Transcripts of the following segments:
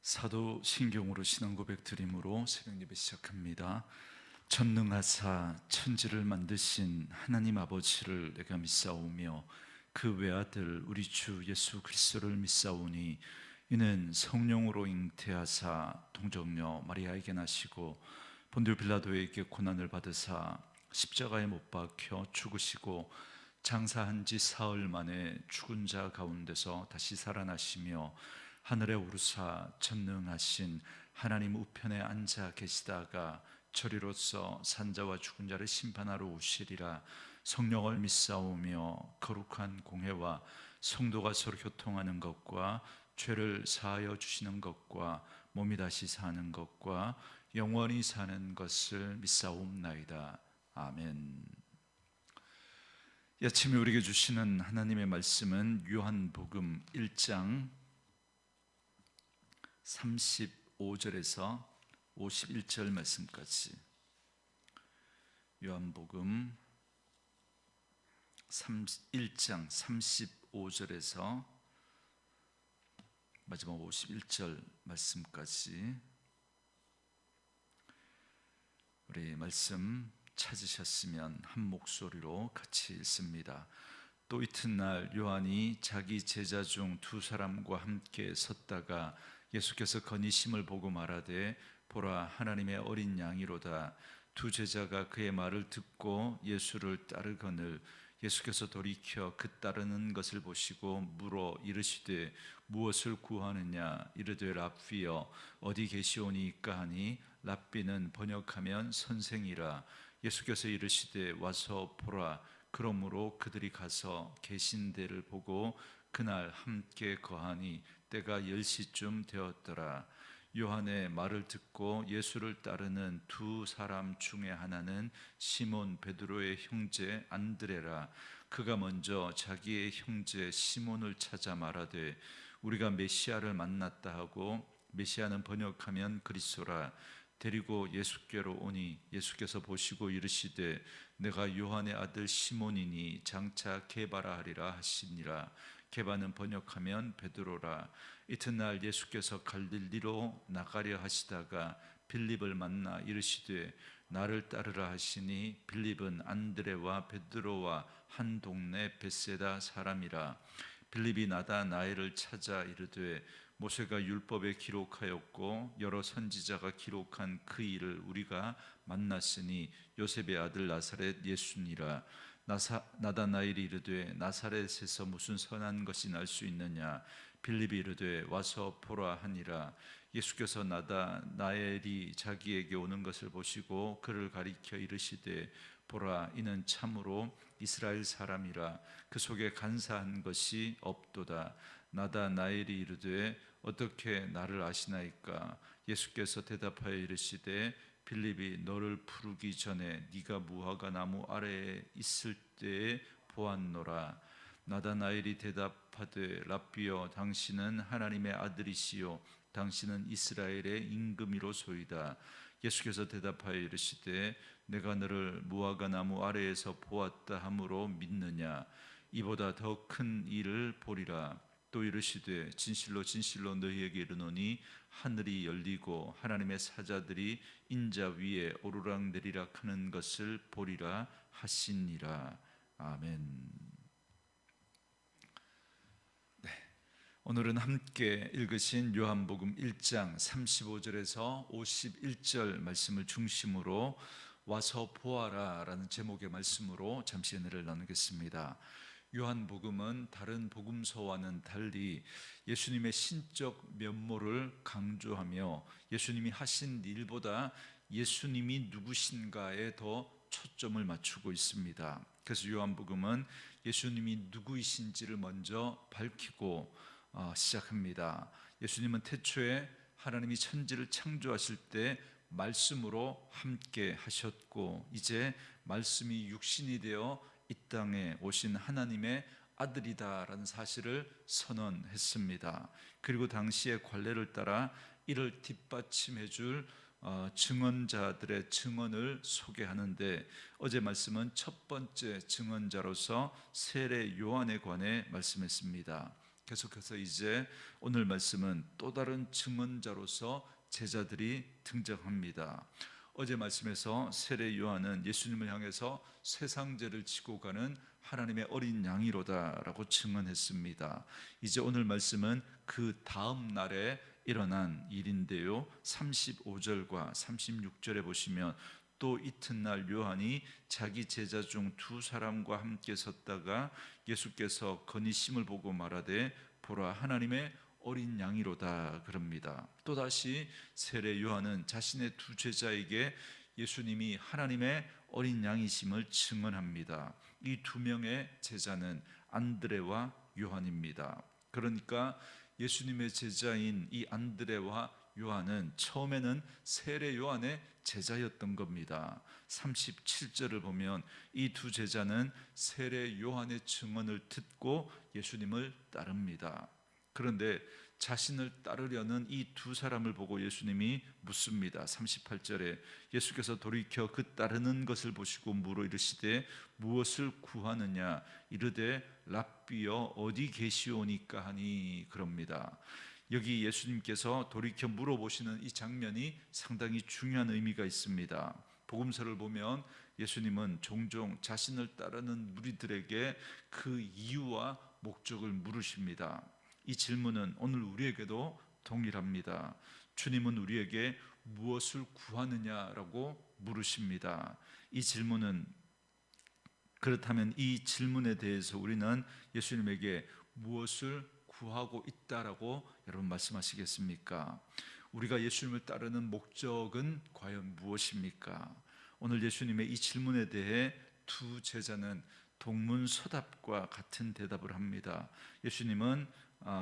사도 신경으로 신앙 고백 드림으로 새벽 예배 시작합니다. 전능하사 천지를 만드신 하나님 아버지를 내가 믿사오며 그 외아들 우리 주 예수 그리스도를 믿사오니 이는 성령으로 잉태하사 동정녀 마리아에게 나시고 본디오 빌라도에게 고난을 받으사 십자가에 못 박혀 죽으시고 장사한 지 사흘 만에 죽은 자 가운데서 다시 살아나시며 하늘에 오르사 전능하신 하나님 우편에 앉아 계시다가 저리로서 산자와 죽은 자를 심판하러 오시리라. 성령을 믿사오며 거룩한 공회와 성도가 서로 교통하는 것과 죄를 사하여 주시는 것과 몸이 다시 사는 것과 영원히 사는 것을 믿사옵나이다. 아멘. 이 아침에 우리에게 주시는 하나님의 말씀은 요한복음 1장 35절에서 51절 말씀까지, 요한복음 1장 35절에서 마지막 51절 말씀까지 우리 말씀 찾으셨으면 한 목소리로 같이 읽습니다. 또 이튿날 요한이 자기 제자 중 두 사람과 함께 섰다가 예수께서 건이심을 보고 말하되 보라 하나님의 어린 양이로다. 두 제자가 그의 말을 듣고 예수를 따르거늘 예수께서 돌이켜 그 따르는 것을 보시고 물어 이르시되 무엇을 구하느냐. 이르되 랍비여 어디 계시오니이까 하니 랍비는 번역하면 선생이라. 예수께서 이르시되 와서 보라. 그러므로 그들이 가서 계신 데를 보고 그날 함께 거하니 때가 10시쯤 되었더라. 요한의 말을 듣고 예수를 따르는 두 사람 중에 하나는 시몬 베드로의 형제 안드레라. 그가 먼저 자기의 형제 시몬을 찾아 말하되 우리가 메시아를 만났다 하고, 메시아는 번역하면 그리스도라. 데리고 예수께로 오니 예수께서 보시고 이르시되 내가 요한의 아들 시몬이니 장차 게바라 하리라 하시니라. 게바는 번역하면 베드로라. 이튿날 예수께서 갈릴리로 나가려 하시다가 빌립을 만나 이르시되 나를 따르라 하시니 빌립은 안드레와 베드로와 한 동네 벳세다 사람이라. 빌립이 나다나엘을 찾아 이르되 모세가 율법에 기록하였고 여러 선지자가 기록한 그 일을 우리가 만났으니 요셉의 아들 나사렛 예수니라. 나다나엘이 이르되 나사렛에서 무슨 선한 것이 날 수 있느냐. 빌립이 이르되 와서 보라 하니라. 예수께서 나다나엘이 자기에게 오는 것을 보시고 그를 가리켜 이르시되 보라 이는 참으로 이스라엘 사람이라. 그 속에 간사한 것이 없도다. 나다나엘이 이르되 어떻게 나를 아시나이까. 예수께서 대답하여 이르시되 빌립이 너를 부르기 전에 네가 무화과 나무 아래에 있을 때에 보았노라. 나다나엘이 대답하되 랍비여 당신은 하나님의 아들이시요 당신은 이스라엘의 임금이로소이다. 예수께서 대답하여 이르시되 내가 너를 무화과 나무 아래에서 보았다 함으로 믿느냐. 이보다 더 큰 일을 보리라. 또 이르시되 진실로 진실로 너희에게 이르노니 하늘이 열리고 하나님의 사자들이 인자 위에 오르락내리락 하는 것을 보리라 하시니라. 아멘. 오늘은 함께 읽으신 요한복음 1장 35절에서 51절 말씀을 중심으로 와서 보아라 라는 제목의 말씀으로 잠시 은혜를 나누겠습니다. 요한복음은 다른 복음서와는 달리 예수님의 신적 면모를 강조하며 예수님이 하신 일보다 예수님이 누구신가에 더 초점을 맞추고 있습니다. 그래서 요한복음은 예수님이 누구이신지를 먼저 밝히고 시작합니다. 예수님은 태초에 하나님이 천지를 창조하실 때 말씀으로 함께 하셨고 이제 말씀이 육신이 되어 이 땅에 오신 하나님의 아들이다라는 사실을 선언했습니다. 그리고 당시의 관례를 따라 이를 뒷받침해 줄 증언자들의 증언을 소개하는데 어제 말씀은 첫 번째 증언자로서 세례 요한에 관해 말씀했습니다. 계속해서 이제 오늘 말씀은 또 다른 증언자로서 제자들이 등장합니다. 어제 말씀에서 세례 요한은 예수님을 향해서 세상죄를 지고 가는 하나님의 어린 양이로다라고 증언했습니다. 이제 오늘 말씀은 그 다음 날에 일어난 일인데요, 35절과 36절에 보시면 또 이튿날 요한이 자기 제자 중 두 사람과 함께 섰다가 예수께서 건이심을 보고 말하되 보라 하나님의 어린 양이로다 그럽니다. 또다시 세례 요한은 자신의 두 제자에게 예수님이 하나님의 어린 양이심을 증언합니다. 이 두 명의 제자는 안드레와 요한입니다. 그러니까 예수님의 제자인 이 안드레와 요한은 처음에는 세례 요한의 제자였던 겁니다. 37절을 보면 이 두 제자는 세례 요한의 증언을 듣고 예수님을 따릅니다. 그런데 자신을 따르려는 이 두 사람을 보고 예수님이 묻습니다. 38절에 예수께서 돌이켜 그 따르는 것을 보시고 물어 이르시되 무엇을 구하느냐 이르되 랍비여 어디 계시오니까 하니 그럽니다. 여기 예수님께서 돌이켜 물어보시는 이 장면이 상당히 중요한 의미가 있습니다. 복음서를 보면 예수님은 종종 자신을 따르는 무리들에게 그 이유와 목적을 물으십니다. 이 질문은 오늘 우리에게도 동일합니다. 주님은 우리에게 무엇을 구하느냐라고 물으십니다. 이 질문은, 그렇다면 이 질문에 대해서 우리는 예수님에게 무엇을 구하고 있다라고 여러분 말씀하시겠습니까? 우리가 예수님을 따르는 목적은 과연 무엇입니까? 오늘 예수님의 이 질문에 대해 두 제자는 동문서답과 같은 대답을 합니다.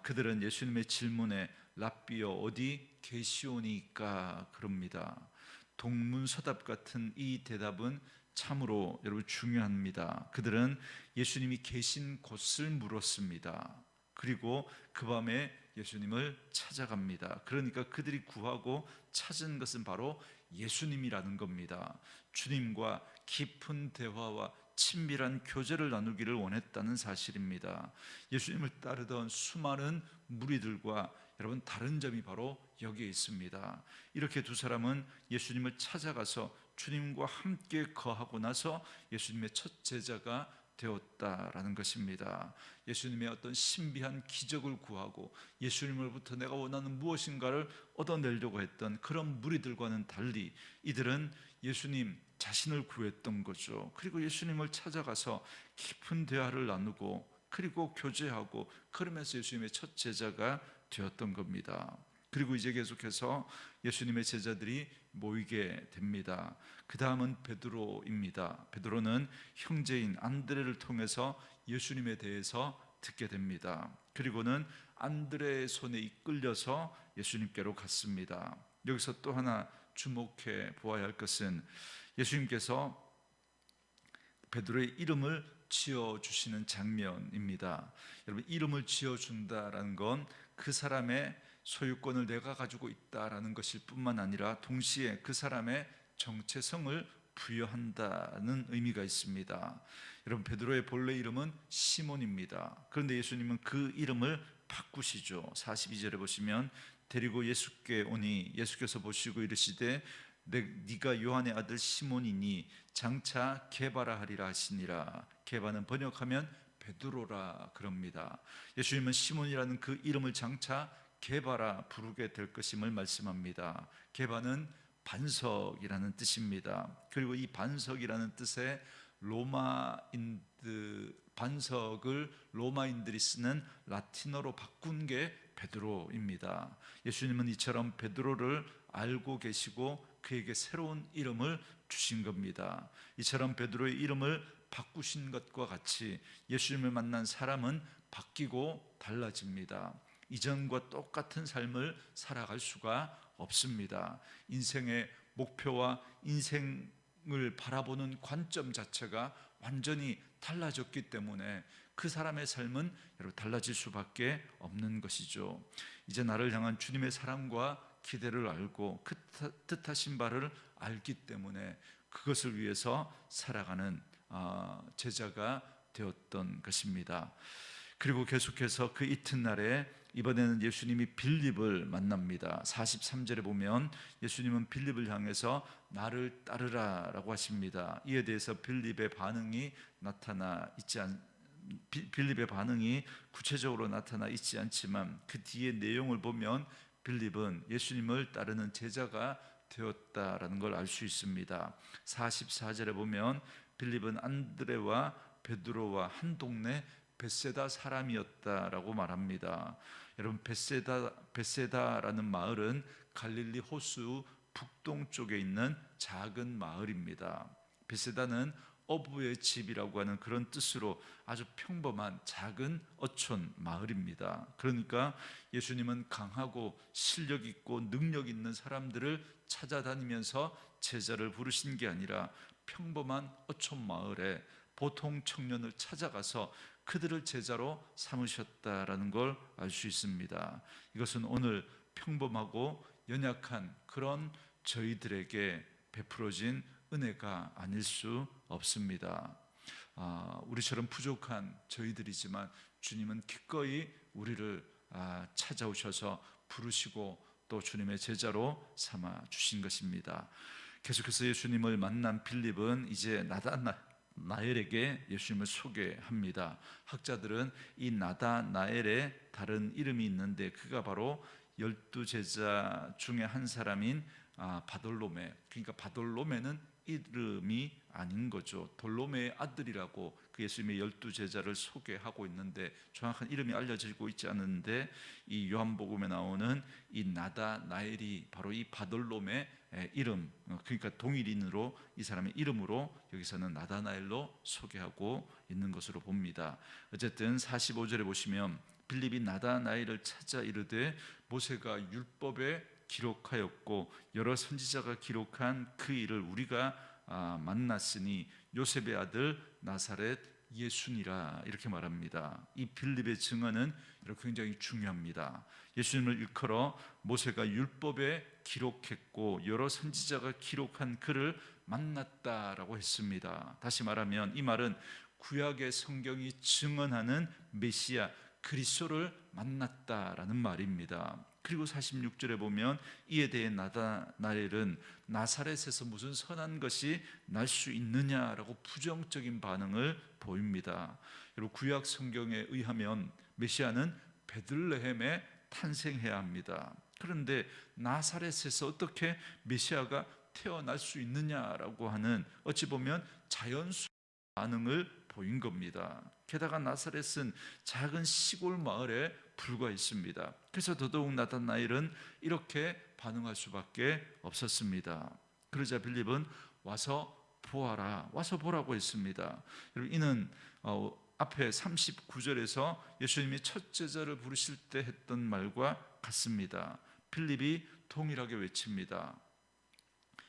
그들은 예수님의 질문에 랍비여 어디 계시오니까 그럽니다. 동문서답 같은 이 대답은 참으로 여러분 중요합니다. 그들은 예수님이 계신 곳을 물었습니다. 그리고 그 밤에 예수님을 찾아갑니다. 그러니까 그들이 구하고 찾은 것은 바로 예수님이라는 겁니다. 주님과 깊은 대화와 친밀한 교제를 나누기를 원했다는 사실입니다. 예수님을 따르던 수많은 무리들과 여러분 다른 점이 바로 여기에 있습니다. 이렇게 두 사람은 예수님을 찾아가서 주님과 함께 거하고 나서 예수님의 첫 제자가 되었다라는 것입니다. 예수님의 어떤 신비한 기적을 구하고 예수님으로부터 내가 원하는 무엇인가를 얻어내려고 했던 그런 무리들과는 달리 이들은 예수님 자신을 구했던 거죠. 그리고 예수님을 찾아가서 깊은 대화를 나누고 그리고 교제하고 그러면서 예수님의 첫 제자가 되었던 겁니다. 그리고 이제 계속해서 예수님의 제자들이 모이게 됩니다. 그 다음은 베드로입니다. 베드로는 형제인 안드레를 통해서 예수님에 대해서 듣게 됩니다. 그리고는 안드레의 손에 이끌려서 예수님께로 갔습니다. 여기서 또 하나 주목해 보아야 할 것은 예수님께서 베드로의 이름을 지어주시는 장면입니다. 여러분, 이름을 지어준다라는 건 그 사람의 소유권을 내가 가지고 있다라는 것일 뿐만 아니라 동시에 그 사람의 정체성을 부여한다는 의미가 있습니다. 여러분, 베드로의 본래 이름은 시몬입니다. 그런데 예수님은 그 이름을 바꾸시죠. 42절에 보시면 데리고 예수께 오니 예수께서 보시고 이르시되 네가 요한의 아들 시몬이니 장차 게바라 하리라 하시니라. 게바는 번역하면 베드로라 그럽니다. 예수님은 시몬이라는 그 이름을 장차 게바라 부르게 될 것임을 말씀합니다. 게바는 반석이라는 뜻입니다. 그리고 이 반석이라는 뜻의 반석을 로마인들이 쓰는 라틴어로 바꾼 게 베드로입니다. 예수님은 이처럼 베드로를 알고 계시고 그에게 새로운 이름을 주신 겁니다. 이처럼 베드로의 이름을 바꾸신 것과 같이 예수님을 만난 사람은 바뀌고 달라집니다. 이전과 똑같은 삶을 살아갈 수가 없습니다. 인생의 목표와 인생을 바라보는 관점 자체가 완전히 달라졌기 때문에 그 사람의 삶은 여러분 달라질 수밖에 없는 것이죠. 이제 나를 향한 주님의 사랑과 기대를 알고 그 뜻하신 바를 알기 때문에 그것을 위해서 살아가는 제자가 되었던 것입니다. 그리고 계속해서 그 이튿날에 이번에는 예수님이 빌립을 만납니다. 43절에 보면 예수님은 빌립을 향해서 나를 따르라라고 하십니다. 이에 대해서 빌립의 반응이 구체적으로 나타나 있지 않지만 그 뒤에 내용을 보면 빌립은 예수님을 따르는 제자가 되었다라는 걸 알 수 있습니다. 44절에 보면 빌립은 안드레와 베드로와 한 동네 벳세다 사람이었다라고 말합니다. 여러분, 벳세다라는 마을은 갈릴리 호수 북동쪽에 있는 작은 마을입니다. 벳세다는 어부의 집이라고 하는 그런 뜻으로 아주 평범한 작은 어촌 마을입니다. 그러니까 예수님은 강하고 실력 있고 능력 있는 사람들을 찾아다니면서 제자를 부르신 게 아니라 평범한 어촌 마을에 보통 청년을 찾아가서 그들을 제자로 삼으셨다라는 걸 알 수 있습니다. 이것은 오늘 평범하고 연약한 그런 저희들에게 베풀어진 은혜가 아닐 수 없습니다. 우리처럼 부족한 저희들이지만 주님은 기꺼이 우리를 찾아오셔서 부르시고 또 주님의 제자로 삼아 주신 것입니다. 계속해서 예수님을 만난 빌립은 이제 나다나엘에게 예수님을 소개합니다. 학자들은 이 나다나엘의 다른 이름이 있는데 그가 바로 12제자 중에 한 사람인 바돌로메. 그러니까 바돌로메는 이름이 아닌 거죠. 돌로메의 아들이라고 그 예수님의 12제자를 소개하고 있는데 정확한 이름이 알려지고 있지 않은데 이 요한복음에 나오는 이 나다나엘이 바로 이 바돌로메의 이름, 그러니까 동일인으로 이 사람의 이름으로 여기서는 나다나엘로 소개하고 있는 것으로 봅니다. 어쨌든 45절에 보시면 빌립이 나다나엘을 찾아 이르되 모세가 율법에 기록하였고 여러 선지자가 기록한 그 일을 우리가 만났으니 요셉의 아들 나사렛 예수니라 이렇게 말합니다. 이 빌립의 증언은 굉장히 중요합니다. 예수님을 일컬어 모세가 율법에 기록했고 여러 선지자가 기록한 그를 만났다라고 했습니다. 다시 말하면 이 말은 구약의 성경이 증언하는 메시아 그리스도를 만났다라는 말입니다. 그리고 46절에 보면 이에 대해 나다나엘은 나사렛에서 무슨 선한 것이 날 수 있느냐라고 부정적인 반응을 보입니다. 여러분, 구약 성경에 의하면 메시아는 베들레헴에 탄생해야 합니다. 그런데 나사렛에서 어떻게 메시아가 태어날 수 있느냐라고 하는 어찌 보면 자연스러운 반응을 보인 겁니다. 게다가 나사렛은 작은 시골 마을에 불과했습니다. 그래서 더더욱 나다나엘은 이렇게 반응할 수밖에 없었습니다. 그러자 빌립은 와서 보아라, 와서 보라고 했습니다. 이는 앞에 39절에서 예수님이 첫 제자를 부르실 때 했던 말과 같습니다. 빌립이 동일하게 외칩니다.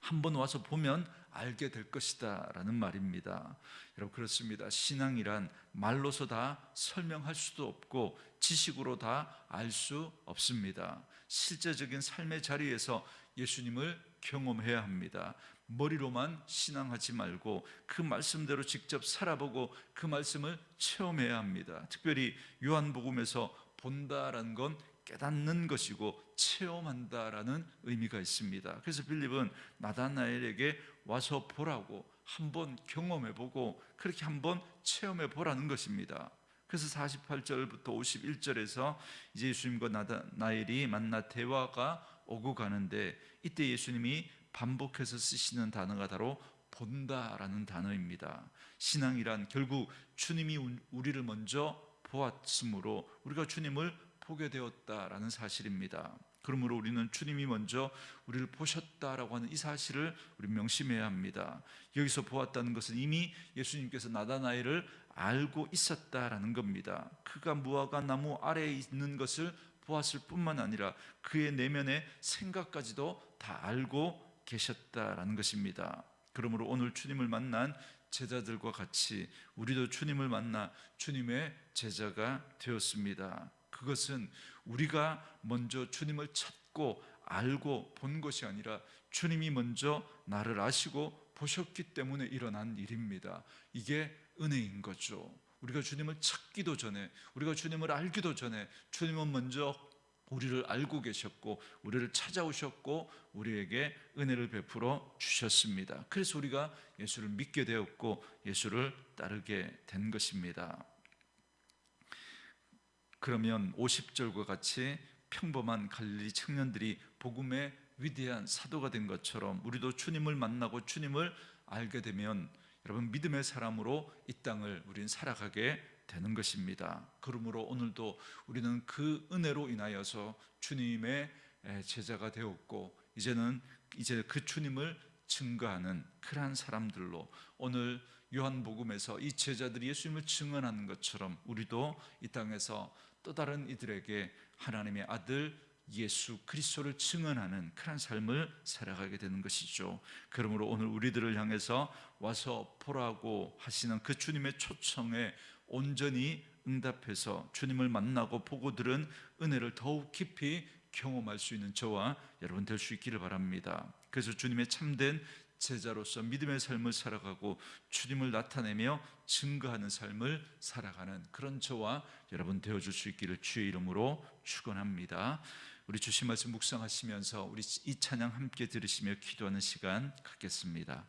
한번 와서 보면 알게 될 것이다 라는 말입니다. 여러분, 그렇습니다. 신앙이란 말로서 다 설명할 수도 없고 지식으로 다 알 수 없습니다. 실제적인 삶의 자리에서 예수님을 경험해야 합니다. 머리로만 신앙하지 말고 그 말씀대로 직접 살아보고 그 말씀을 체험해야 합니다. 특별히 요한복음에서 본다라는 건 깨닫는 것이고 체험한다라는 의미가 있습니다. 그래서 빌립은 나다나엘에게 와서 보라고, 한번 경험해보고 그렇게 한번 체험해보라는 것입니다. 그래서 48절부터 51절에서 이제 예수님과 나다나엘이 만나 대화가 오고 가는데 이때 예수님이 반복해서 쓰시는 단어가 바로 본다라는 단어입니다. 신앙이란 결국 주님이 우리를 먼저 보았으므로 우리가 주님을 보게 되었다라는 사실입니다. 그러므로 우리는 주님이 먼저 우리를 보셨다라고 하는 이 사실을 우리 명심해야 합니다. 여기서 보았다는 것은 이미 예수님께서 나다나엘을 알고 있었다라는 겁니다. 그가 무화과 나무 아래에 있는 것을 보았을 뿐만 아니라 그의 내면의 생각까지도 다 알고 계셨다라는 것입니다. 그러므로 오늘 주님을 만난 제자들과 같이 우리도 주님을 만나 주님의 제자가 되었습니다. 그것은 우리가 먼저 주님을 찾고 알고 본 것이 아니라 주님이 먼저 나를 아시고 보셨기 때문에 일어난 일입니다. 이게 은혜인 거죠. 우리가 주님을 찾기도 전에, 우리가 주님을 알기도 전에 주님은 먼저 우리를 알고 계셨고 우리를 찾아오셨고 우리에게 은혜를 베풀어 주셨습니다. 그래서 우리가 예수를 믿게 되었고 예수를 따르게 된 것입니다. 그러면 50절과 같이 평범한 갈릴리 청년들이 복음의 위대한 사도가 된 것처럼 우리도 주님을 만나고 주님을 알게 되면 여러분 믿음의 사람으로 이 땅을 우리는 살아가게 되는 것입니다. 그러므로 오늘도 우리는 그 은혜로 인하여서 주님의 제자가 되었고 이제 그 주님을 증거하는 그러한 사람들로 오늘 요한복음에서 이 제자들이 예수님을 증언하는 것처럼 우리도 이 땅에서 또 다른 이들에게 하나님의 아들 예수 그리스도를 증언하는 그런 삶을 살아가게 되는 것이죠. 그러므로 오늘 우리들을 향해서 와서 보라고 하시는 그 주님의 초청에 온전히 응답해서 주님을 만나고 보고 들은 은혜를 더욱 깊이 경험할 수 있는 저와 여러분 될 수 있기를 바랍니다. 그래서 주님의 참된 제자로서 믿음의 삶을 살아가고 주님을 나타내며 증거하는 삶을 살아가는 그런 저와 여러분 되어줄 수 있기를 주의 이름으로 축원합니다. 우리 주신 말씀 묵상하시면서 우리 이 찬양 함께 들으시며 기도하는 시간 갖겠습니다.